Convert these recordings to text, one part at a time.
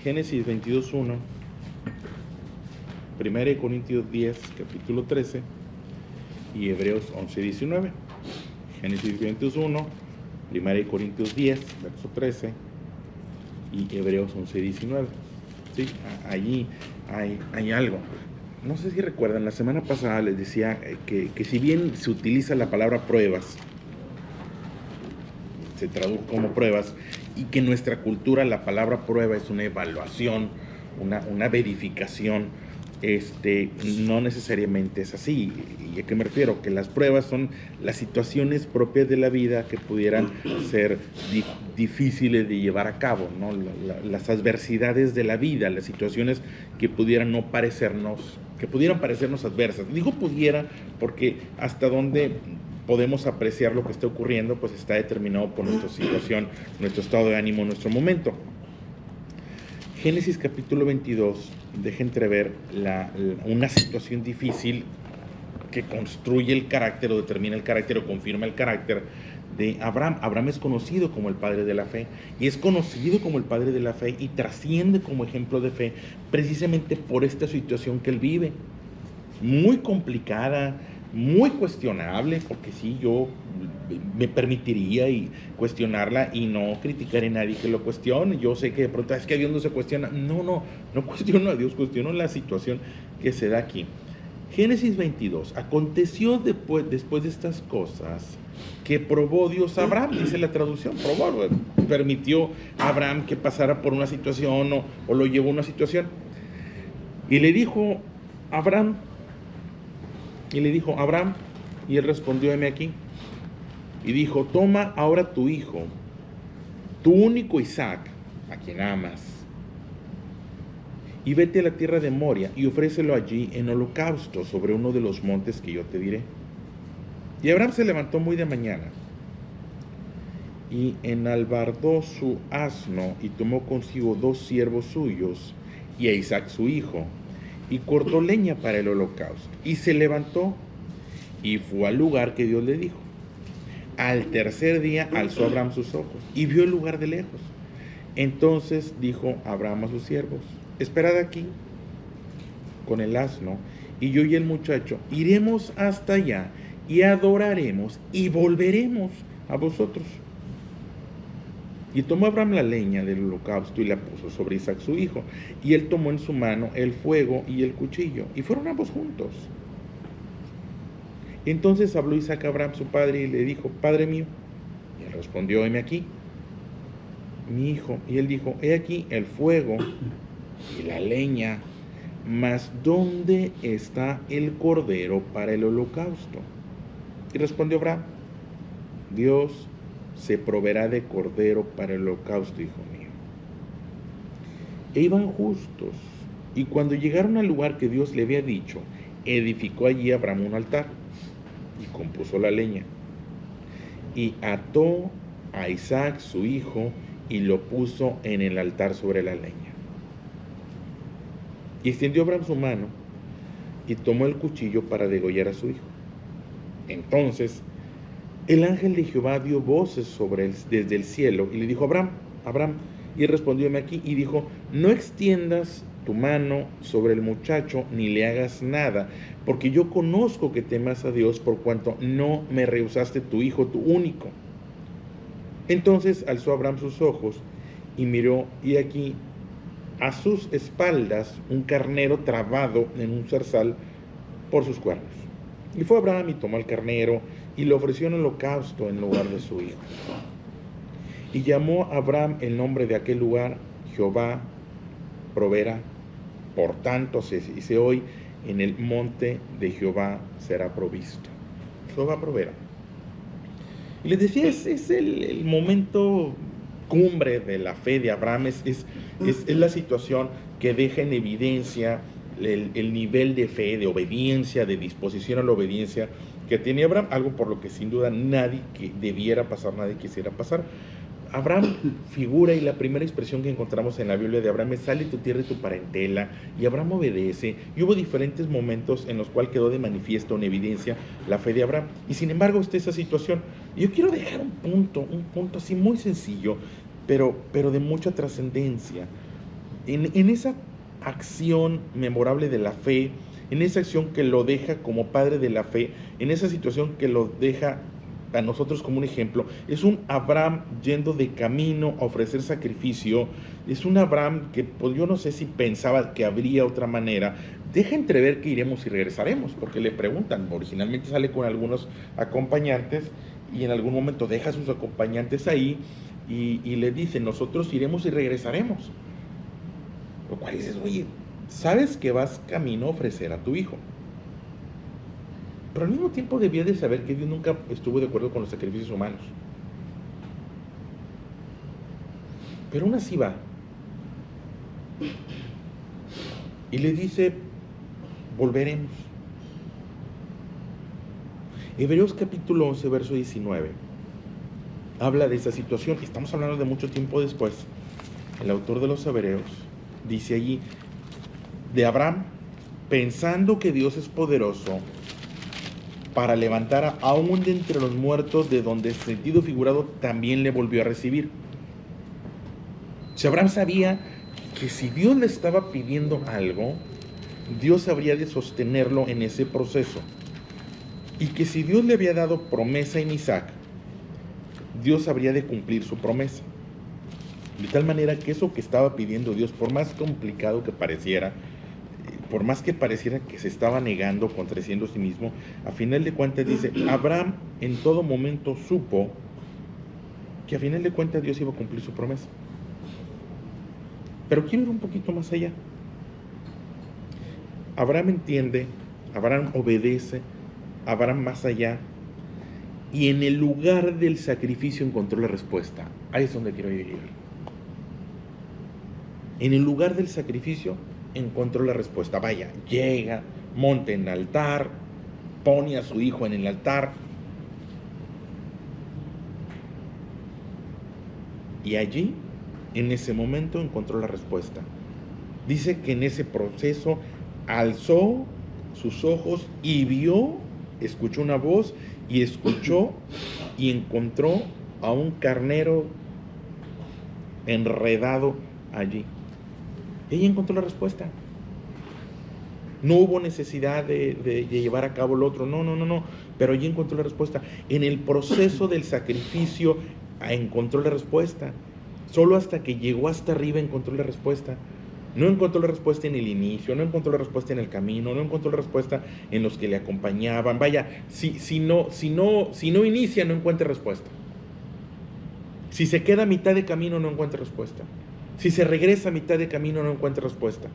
Génesis 22:1, 1 Corintios 10, capítulo 13 y Hebreos 11:19. Génesis 22:1, 1 Corintios 10, verso 13 y Hebreos 11:19. Sí, allí hay algo. No sé si recuerdan, la semana pasada les decía que si bien se utiliza la palabra pruebas, se traduce como pruebas, y que en nuestra cultura la palabra prueba es una evaluación, una verificación, no necesariamente es así. ¿Y a qué me refiero? Que las pruebas son las situaciones propias de la vida que pudieran ser difíciles de llevar a cabo, ¿no? Las adversidades de la vida, las situaciones que pudieran parecernos adversas. Digo pudiera porque hasta donde podemos apreciar lo que está ocurriendo, pues está determinado por nuestra situación, nuestro estado de ánimo, nuestro momento. Génesis capítulo 22 deja entrever una situación difícil que construye el carácter o determina el carácter o confirma el carácter de Abraham. Abraham es conocido como el padre de la fe, y es conocido como el padre de la fe y trasciende como ejemplo de fe precisamente por esta situación que él vive, muy complicada, muy cuestionable, porque sí, yo me permitiría cuestionarla y no criticaré a nadie que lo cuestione. Yo sé que de pronto es que Dios no se cuestiona. No cuestiono a Dios, cuestiono la situación que se da aquí. Génesis 22. Aconteció después de estas cosas que probó Dios a Abraham, dice la traducción. Probó, permitió a Abraham que pasara por una situación o lo llevó a una situación. Y le dijo Abraham, y él respondió: heme aquí. Y dijo: toma ahora tu hijo, tu único Isaac, a quien amas, y vete a la tierra de Moria y ofrécelo allí en holocausto sobre uno de los montes que yo te diré. Y Abraham se levantó muy de mañana y enalbardó su asno y tomó consigo 2 siervos suyos y a Isaac su hijo, y cortó leña para el holocausto, y se levantó y fue al lugar que Dios le dijo. Al tercer día alzó Abraham sus ojos y vio el lugar de lejos. Entonces dijo Abraham a sus siervos: esperad aquí con el asno, y yo y el muchacho iremos hasta allá y adoraremos y volveremos a vosotros. Y tomó Abraham la leña del holocausto y la puso sobre Isaac su hijo, y él tomó en su mano el fuego y el cuchillo, y fueron ambos juntos. Entonces habló Isaac a Abraham su padre y le dijo: Padre mío. Y él respondió: heme aquí, mi hijo. Y él dijo: he aquí el fuego y la leña, mas ¿dónde está el cordero para el holocausto? Y respondió Abraham: Dios se proveerá de cordero para el holocausto, hijo mío. E iban justos, y cuando llegaron al lugar que Dios le había dicho, edificó allí Abraham un altar, y compuso la leña, y ató a Isaac su hijo, y lo puso en el altar sobre la leña. Y extendió Abraham su mano, y tomó el cuchillo para degollar a su hijo. Entonces el ángel de Jehová dio voces sobre él desde el cielo, y le dijo: Abraham, Abraham. Y él respondió: heme aquí. Y dijo: no extiendas tu mano sobre el muchacho, ni le hagas nada, porque yo conozco que temas a Dios, por cuanto no me rehusaste tu hijo, tu único. Entonces alzó Abraham sus ojos y miró, y aquí a sus espaldas un carnero trabado en un zarzal por sus cuernos. Y fue Abraham y tomó el carnero y lo ofreció en holocausto en lugar de su hijo. Y llamó a Abraham el nombre de aquel lugar: Jehová proveerá. Por tanto se dice hoy: en el monte de Jehová será provisto. Jehová proveerá. Y les decía, es el momento cumbre de la fe de Abraham, es la situación que deja en evidencia el nivel de fe, de obediencia, de disposición a la obediencia que tiene Abraham, algo por lo que sin duda nadie que debiera pasar, nadie quisiera pasar. Abraham figura, y la primera expresión que encontramos en la Biblia de Abraham es: sale de tu tierra y tu parentela. Y Abraham obedece, y hubo diferentes momentos en los cuales quedó de manifiesto, en evidencia, la fe de Abraham. Y sin embargo está esa situación. Yo quiero dejar un punto así muy sencillo, pero de mucha trascendencia. En esa acción memorable de la fe, en esa acción que lo deja como padre de la fe, en esa situación que lo deja a nosotros como un ejemplo, es un Abraham yendo de camino a ofrecer sacrificio, es un Abraham que pues, yo no sé si pensaba que habría otra manera, deja entrever que iremos y regresaremos, porque le preguntan, originalmente sale con algunos acompañantes y en algún momento deja a sus acompañantes ahí y le dice, nosotros iremos y regresaremos. Lo cual dices, oye, sabes que vas camino a ofrecer a tu hijo. Pero al mismo tiempo debía de saber que Dios nunca estuvo de acuerdo con los sacrificios humanos. Pero aún así va. Y le dice, volveremos. Hebreos capítulo 11, verso 19. Habla de esa situación. Estamos hablando de mucho tiempo después. El autor de los Hebreos dice allí, de Abraham, pensando que Dios es poderoso para levantar aún de entre los muertos, de donde en sentido figurado también le volvió a recibir. Si Abraham sabía que si Dios le estaba pidiendo algo, Dios habría de sostenerlo en ese proceso. Y que si Dios le había dado promesa en Isaac, Dios habría de cumplir su promesa. De tal manera que eso que estaba pidiendo Dios, por más complicado que pareciera, por más que pareciera que se estaba negando, contradiciendo a sí mismo, a final de cuentas dice, Abraham en todo momento supo que a final de cuentas Dios iba a cumplir su promesa. Pero quiero ir un poquito más allá. Abraham entiende, Abraham obedece, Abraham más allá, y en el lugar del sacrificio encontró la respuesta. Ahí es donde quiero llegar. En el lugar del sacrificio encontró la respuesta. Vaya, llega, monta en el altar, pone a su hijo en el altar. Y allí, en ese momento, encontró la respuesta. Dice que en ese proceso alzó sus ojos y vio, escuchó una voz y escuchó y encontró a un carnero enredado allí. Ella encontró la respuesta. No hubo necesidad de llevar a cabo lo otro, no, pero ella encontró la respuesta. En el proceso del sacrificio encontró la respuesta. Solo hasta que llegó hasta arriba encontró la respuesta. No encontró la respuesta en el inicio, no encontró la respuesta en el camino, no encontró la respuesta en los que le acompañaban. Vaya, si no inicia, no encuentra respuesta. Si se queda a mitad de camino, no encuentra respuesta. Si se regresa a mitad de camino, no encuentra respuesta.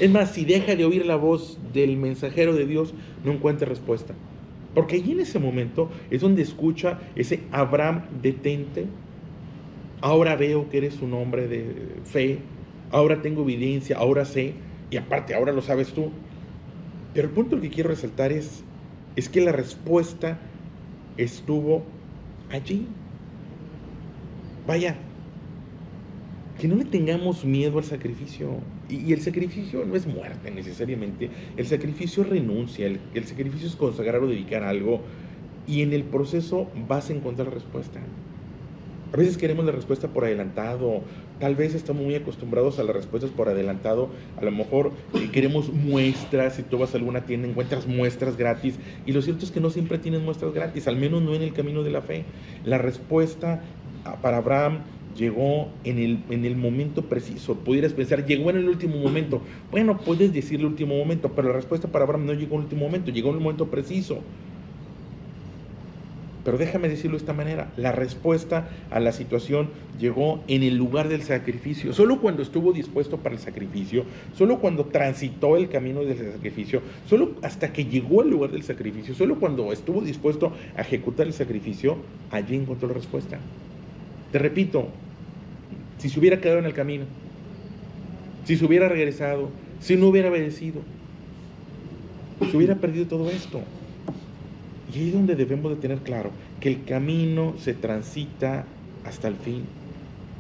Es más, si deja de oír la voz del mensajero de Dios, no encuentra respuesta. Porque allí en ese momento es donde escucha ese Abraham, detente. Ahora veo que eres un hombre de fe. Ahora tengo evidencia, ahora sé. Y aparte, ahora lo sabes tú. Pero el punto que quiero resaltar es que la respuesta estuvo allí. Vaya, que no le tengamos miedo al sacrificio. Y el sacrificio no es muerte necesariamente. El sacrificio es renuncia. El sacrificio es consagrar o dedicar algo. Y en el proceso vas a encontrar la respuesta. A veces queremos la respuesta por adelantado. Tal vez estamos muy acostumbrados a las respuestas por adelantado. A lo mejor queremos muestras. Si tú vas a alguna tienda encuentras muestras gratis. Y lo cierto es que no siempre tienes muestras gratis. Al menos no en el camino de la fe. La respuesta para Abraham llegó en el momento preciso. Pudieras pensar, llegó en el último momento. Bueno, puedes decir el último momento, pero la respuesta para Abraham no llegó en el último momento, llegó en el momento preciso. Pero déjame decirlo de esta manera, la respuesta a la situación llegó en el lugar del sacrificio. Solo cuando estuvo dispuesto para el sacrificio, solo cuando transitó el camino del sacrificio, solo hasta que llegó al lugar del sacrificio, solo cuando estuvo dispuesto a ejecutar el sacrificio, allí encontró la respuesta. Te repito, si se hubiera quedado en el camino, si se hubiera regresado, si no hubiera obedecido, se hubiera perdido todo esto. Y ahí es donde debemos de tener claro que el camino se transita hasta el fin.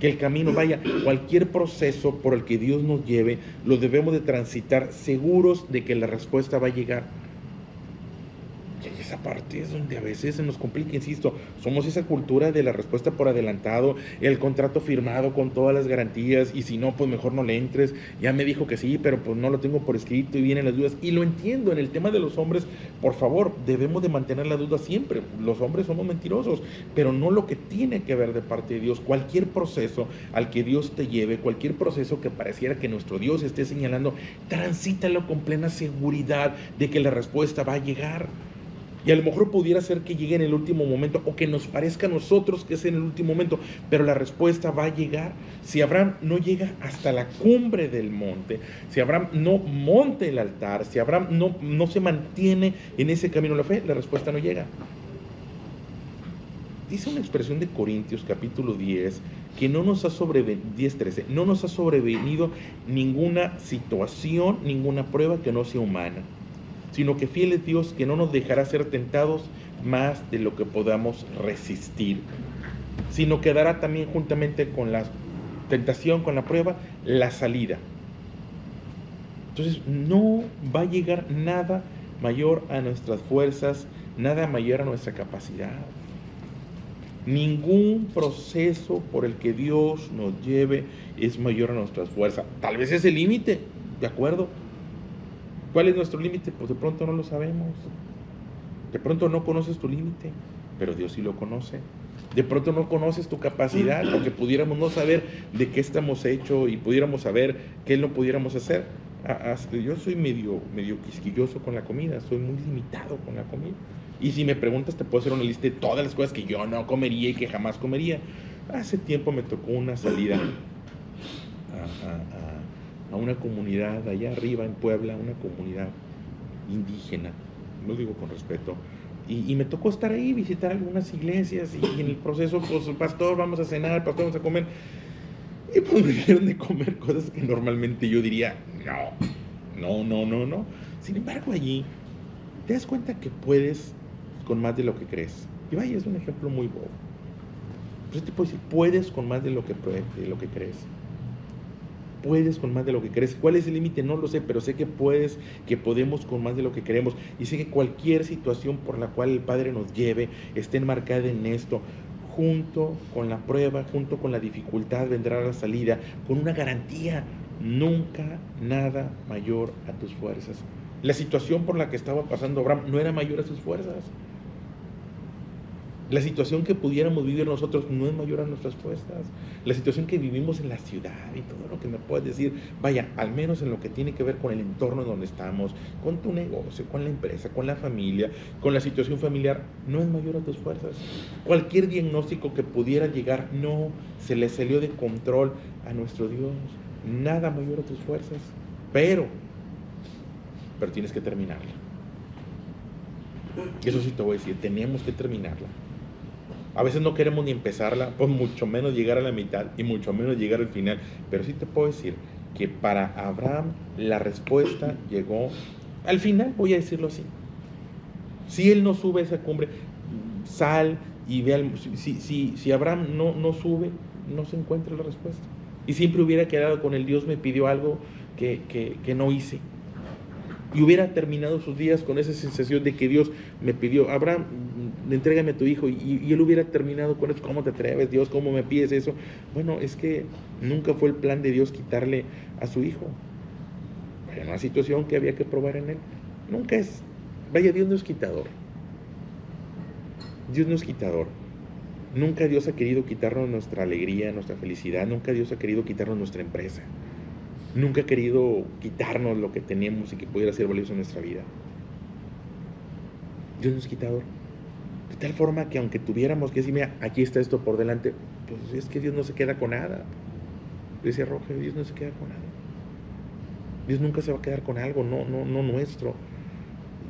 Que el camino, vaya, cualquier proceso por el que Dios nos lleve, lo debemos de transitar seguros de que la respuesta va a llegar. Y ahí es esa parte es donde a veces se nos complica, insisto, somos esa cultura de la respuesta por adelantado, el contrato firmado con todas las garantías, y si no, pues mejor no le entres, ya me dijo que sí, pero pues no lo tengo por escrito y vienen las dudas, y lo entiendo. En el tema de los hombres, por favor, debemos de mantener la duda siempre, los hombres somos mentirosos, pero no lo que tiene que ver de parte de Dios. Cualquier proceso al que Dios te lleve, cualquier proceso que pareciera que nuestro Dios esté señalando, transítalo con plena seguridad de que la respuesta va a llegar. Y a lo mejor pudiera ser que llegue en el último momento, o que nos parezca a nosotros que es en el último momento, pero la respuesta va a llegar. Si Abraham no llega hasta la cumbre del monte, si Abraham no monta el altar, si Abraham no se mantiene en ese camino de la fe, la respuesta no llega. Dice una expresión de Corintios capítulo 10, que no nos ha sobrevenido, 10:13, no nos ha sobrevenido ninguna situación, ninguna prueba que no sea humana, sino que fiel es Dios, que no nos dejará ser tentados más de lo que podamos resistir, sino que dará también juntamente con la tentación, con la prueba, la salida. Entonces no va a llegar nada mayor a nuestras fuerzas, nada mayor a nuestra capacidad. Ningún proceso por el que Dios nos lleve es mayor a nuestras fuerzas. Tal vez es el límite, ¿de acuerdo? ¿Cuál es nuestro límite? Pues de pronto no lo sabemos. De pronto no conoces tu límite, pero Dios sí lo conoce. De pronto no conoces tu capacidad, porque pudiéramos no saber de qué estamos hechos y pudiéramos saber qué no pudiéramos hacer. Yo soy medio quisquilloso con la comida, soy muy limitado con la comida. Y si me preguntas, te puedo hacer una lista de todas las cosas que yo no comería y que jamás comería. Hace tiempo me tocó una salida a una comunidad allá arriba en Puebla, una comunidad indígena, lo digo con respeto, y me tocó estar ahí, visitar algunas iglesias, y en el proceso, pues, pastor, vamos a cenar, pastor, vamos a comer, y pues me dieron de comer cosas que normalmente yo diría, no. Sin embargo, allí te das cuenta que puedes con más de lo que crees. Y vaya, es un ejemplo muy bobo. Pues te puedo decir, puedes con más de lo que crees. Puedes con más de lo que crees. ¿Cuál es el límite? No lo sé, pero sé que puedes, que podemos con más de lo que queremos. Y sé que cualquier situación por la cual el Padre nos lleve esté enmarcada en esto. Junto con la prueba, junto con la dificultad, vendrá la salida, con una garantía: nunca nada mayor a tus fuerzas. La situación por la que estaba pasando Abraham no era mayor a sus fuerzas. La situación que pudiéramos vivir nosotros no es mayor a nuestras fuerzas. La situación que vivimos en la ciudad y todo lo que me puedes decir, vaya, al menos en lo que tiene que ver con el entorno donde estamos, con tu negocio, con la empresa, con la familia, con la situación familiar, no es mayor a tus fuerzas. Cualquier diagnóstico que pudiera llegar, no se le salió de control a nuestro Dios. Nada mayor a tus fuerzas. Pero tienes que terminarla. Eso sí te voy a decir, tenemos que terminarla. A veces no queremos ni empezarla, pues mucho menos llegar a la mitad y mucho menos llegar al final. Pero sí te puedo decir que para Abraham la respuesta llegó al final, voy a decirlo así. Si él no sube a esa cumbre, sal y ve si Abraham no sube, no se encuentra la respuesta. Y siempre hubiera quedado con el Dios me pidió algo que no hice. Y hubiera terminado sus días con esa sensación de que Dios me pidió, Abraham, entrégame a tu hijo, y él hubiera terminado con eso. ¿Cómo te atreves, Dios? ¿Cómo me pides eso? Bueno, es que nunca fue el plan de Dios quitarle a su hijo. Era una situación que había que probar en él. Nunca es, vaya, Dios no es quitador. Dios no es quitador. Nunca Dios ha querido quitarnos nuestra alegría, nuestra felicidad. Nunca Dios ha querido quitarnos nuestra empresa. Nunca ha querido quitarnos lo que teníamos y que pudiera ser valioso en nuestra vida. Dios no es quitador. De tal forma que aunque tuviéramos que decir, mira, aquí está esto por delante, pues es que Dios no se queda con nada. Decía Roger, Dios no se queda con nada. Dios nunca se va a quedar con algo, no nuestro.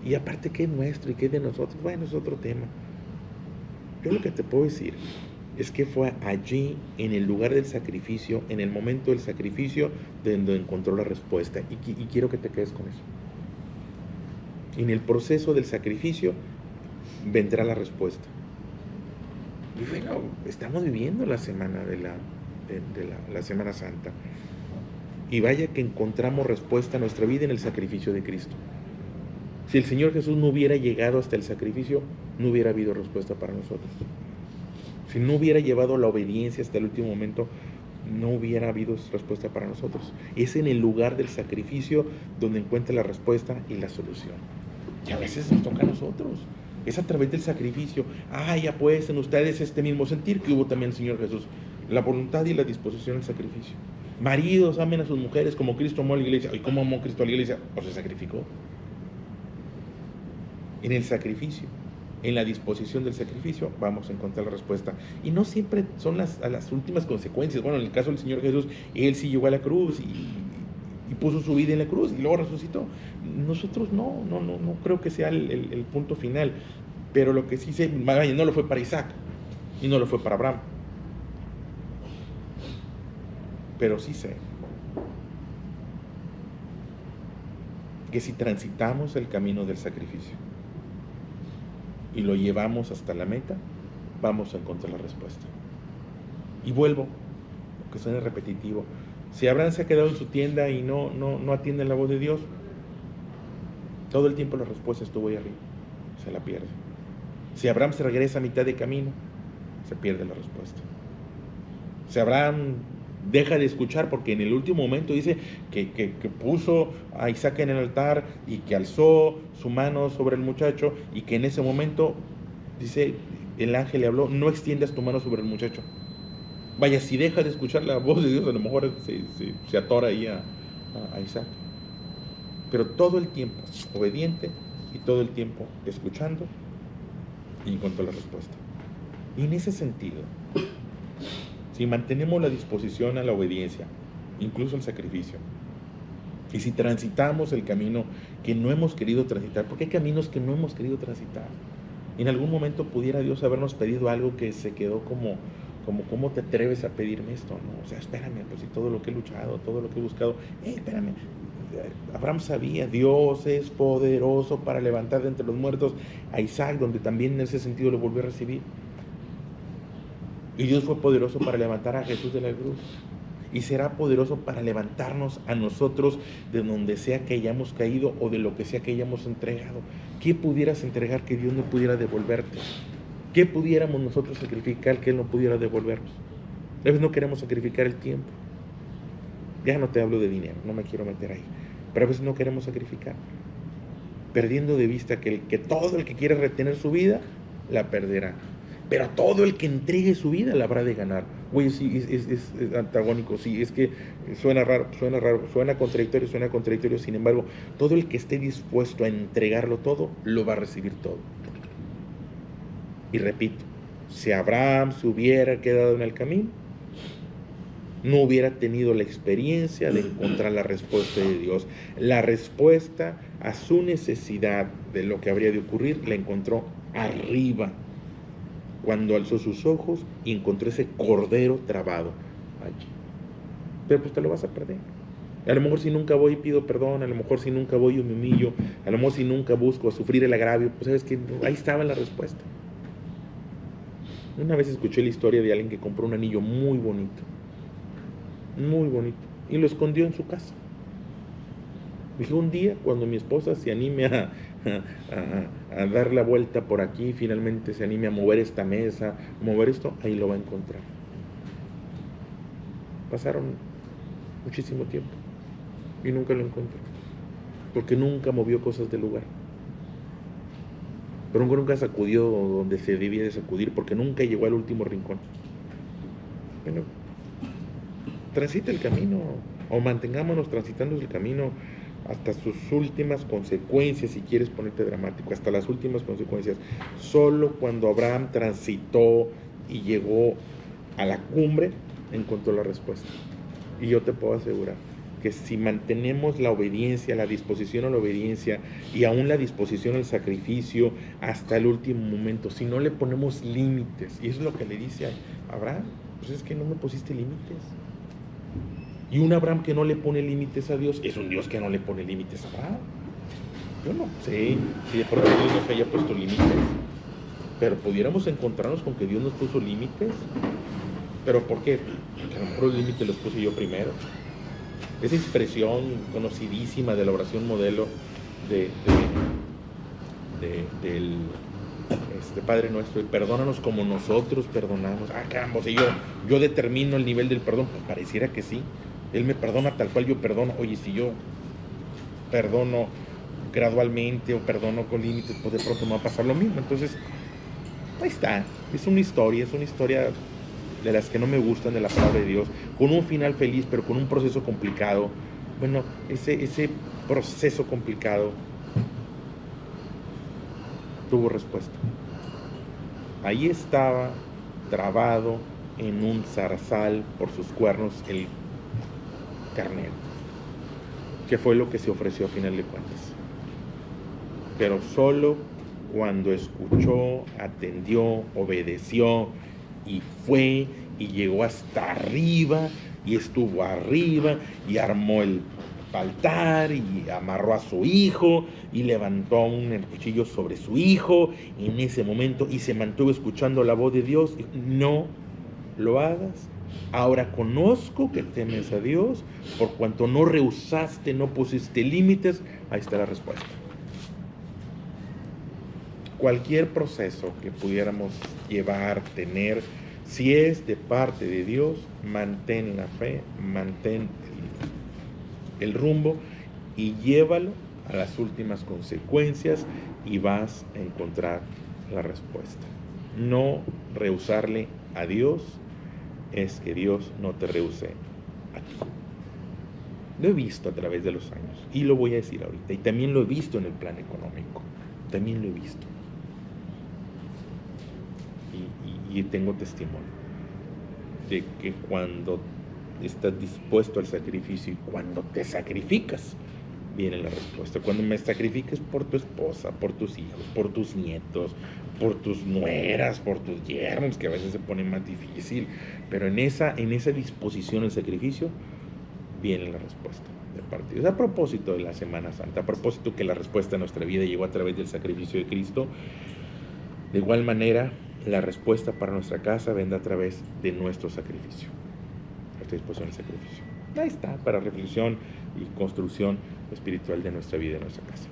Y aparte, ¿qué es nuestro y qué es de nosotros? Bueno, es otro tema. Yo lo que te puedo decir es que fue allí, en el lugar del sacrificio, en el momento del sacrificio, donde encontró la respuesta. Y quiero que te quedes con eso. En el proceso del sacrificio vendrá la respuesta. Y bueno, estamos viviendo la semana de la Semana Santa. Y vaya que encontramos respuesta a nuestra vida en el sacrificio de Cristo. Si el Señor Jesús no hubiera llegado hasta el sacrificio, no hubiera habido respuesta para nosotros. Si no hubiera llevado la obediencia hasta el último momento, no hubiera habido respuesta para nosotros. Es en el lugar del sacrificio donde encuentra la respuesta y la solución. Y a veces nos toca a nosotros. Es a través del sacrificio. Ya pues en ustedes este mismo sentir que hubo también el Señor Jesús. La voluntad y la disposición al sacrificio. Maridos, amen a sus mujeres como Cristo amó a la iglesia. ¿Y cómo amó Cristo a la iglesia? Pues se sacrificó. En el sacrificio, en la disposición del sacrificio, vamos a encontrar la respuesta. Y no siempre son las últimas consecuencias. Bueno, en el caso del Señor Jesús, Él sí llegó a la cruz y puso su vida en la cruz y luego resucitó. Nosotros no creo que sea el punto final. Pero lo que sí sé, no lo fue para Isaac y no lo fue para Abraham. Pero sí sé que si transitamos el camino del sacrificio y lo llevamos hasta la meta, vamos a encontrar la respuesta. Y vuelvo, aunque suene repetitivo, si Abraham se ha quedado en su tienda y no atiende la voz de Dios, todo el tiempo la respuesta estuvo ahí arriba, se la pierde. Si Abraham se regresa a mitad de camino, se pierde la respuesta. Si Abraham deja de escuchar, porque en el último momento dice que puso a Isaac en el altar y que alzó su mano sobre el muchacho, y que en ese momento, dice, el ángel le habló: no extiendas tu mano sobre el muchacho. Vaya, si deja de escuchar la voz de Dios, a lo mejor se atora ahí a Isaac. Pero todo el tiempo obediente y todo el tiempo escuchando, y encontró la respuesta. Y en ese sentido, si mantenemos la disposición a la obediencia, incluso al sacrificio, y si transitamos el camino que no hemos querido transitar, porque hay caminos que no hemos querido transitar, en algún momento pudiera Dios habernos pedido algo que se quedó como ¿cómo te atreves a pedirme esto? No, o sea, espérame, pues si todo lo que he luchado, todo lo que he buscado, espérame. Abraham sabía, Dios es poderoso para levantar de entre los muertos a Isaac, donde también en ese sentido lo volvió a recibir. Y Dios fue poderoso para levantar a Jesús de la cruz. Y será poderoso para levantarnos a nosotros de donde sea que hayamos caído o de lo que sea que hayamos entregado. ¿Qué pudieras entregar que Dios no pudiera devolverte? ¿Qué pudiéramos nosotros sacrificar que Él no pudiera devolvernos? A veces no queremos sacrificar el tiempo. Ya no te hablo de dinero, no me quiero meter ahí. Pero a veces no queremos sacrificar. Perdiendo de vista que todo el que quiere retener su vida, la perderá. Pero todo el que entregue su vida la habrá de ganar. Oye, sí, es antagónico, sí, es que suena raro, suena contradictorio, sin embargo, todo el que esté dispuesto a entregarlo todo, lo va a recibir todo. Y repito, si Abraham se hubiera quedado en el camino, no hubiera tenido la experiencia de encontrar la respuesta de Dios. La respuesta a su necesidad de lo que habría de ocurrir, la encontró arriba, cuando alzó sus ojos y encontró ese cordero trabado allí. Pero pues te lo vas a perder. A lo mejor si nunca voy y pido perdón, a lo mejor si nunca voy y me humillo, a lo mejor si nunca busco a sufrir el agravio, pues sabes que ahí estaba la respuesta. Una vez escuché la historia de alguien que compró un anillo muy bonito, y lo escondió en su casa. Dije, un día cuando mi esposa se anime a dar la vuelta por aquí, finalmente se anime a mover esta mesa, mover esto, ahí lo va a encontrar. Pasaron muchísimo tiempo y nunca lo encontró, porque nunca movió cosas del lugar. Pero nunca sacudió donde se debía de sacudir, porque nunca llegó al último rincón. Bueno, transita el camino, o mantengámonos transitando el camino hasta sus últimas consecuencias, si quieres ponerte dramático, hasta las últimas consecuencias. Solo cuando Abraham transitó y llegó a la cumbre, encontró la respuesta. Y yo te puedo asegurar que si mantenemos la obediencia, la disposición a la obediencia y aún la disposición al sacrificio hasta el último momento, si no le ponemos límites, y eso es lo que le dice a Abraham, pues es que no me pusiste límites. Y un Abraham que no le pone límites a Dios es un Dios que no le pone límites a Abraham. Yo no sé si de pronto Dios nos haya puesto límites, pero pudiéramos encontrarnos con que Dios nos puso límites. ¿Pero por qué? Porque a lo mejor los límites los puse yo primero. Esa expresión conocidísima de la oración modelo de del Padre Nuestro, y perdónanos como nosotros perdonamos. Caramba, si yo determino el nivel del perdón, pues pareciera que sí. Él me perdona tal cual yo perdono. Oye, si yo perdono gradualmente o perdono con límites, pues de pronto me va a pasar lo mismo. Entonces, ahí está. Es una historia de las que no me gustan de la palabra de Dios, con un final feliz, pero con un proceso complicado. Bueno, ese proceso complicado tuvo respuesta. Ahí estaba trabado en un zarzal por sus cuernos el carnero, que fue lo que se ofreció a final de cuentas. Pero solo cuando escuchó, atendió, obedeció y fue y llegó hasta arriba y estuvo arriba y armó el altar y amarró a su hijo y levantó el cuchillo sobre su hijo en ese momento y se mantuvo escuchando la voz de Dios. No lo hagas. Ahora conozco que temes a Dios, por cuanto no rehusaste, no pusiste límites. Ahí está la respuesta. Cualquier proceso que pudiéramos llevar, tener, si es de parte de Dios, mantén la fe, mantén el rumbo y llévalo a las últimas consecuencias y vas a encontrar la respuesta. No rehusarle a Dios es que Dios no te rehúse a ti. Lo he visto a través de los años y lo voy a decir ahorita, y también lo he visto en el plan económico, también lo he visto y tengo testimonio de que cuando estás dispuesto al sacrificio y cuando te sacrificas, viene la respuesta. Cuando me sacrifiques por tu esposa, por tus hijos, por tus nietos, por tus nueras, por tus yernos, que a veces se pone más difícil, pero en esa disposición al sacrificio viene la respuesta de parte de Dios. A propósito de la Semana Santa, a propósito que la respuesta a nuestra vida llegó a través del sacrificio de Cristo, de igual manera la respuesta para nuestra casa vendrá a través de nuestro sacrificio, nuestra disposición al sacrificio. Ahí está, para reflexión y construcción espiritual de nuestra vida y de nuestra casa.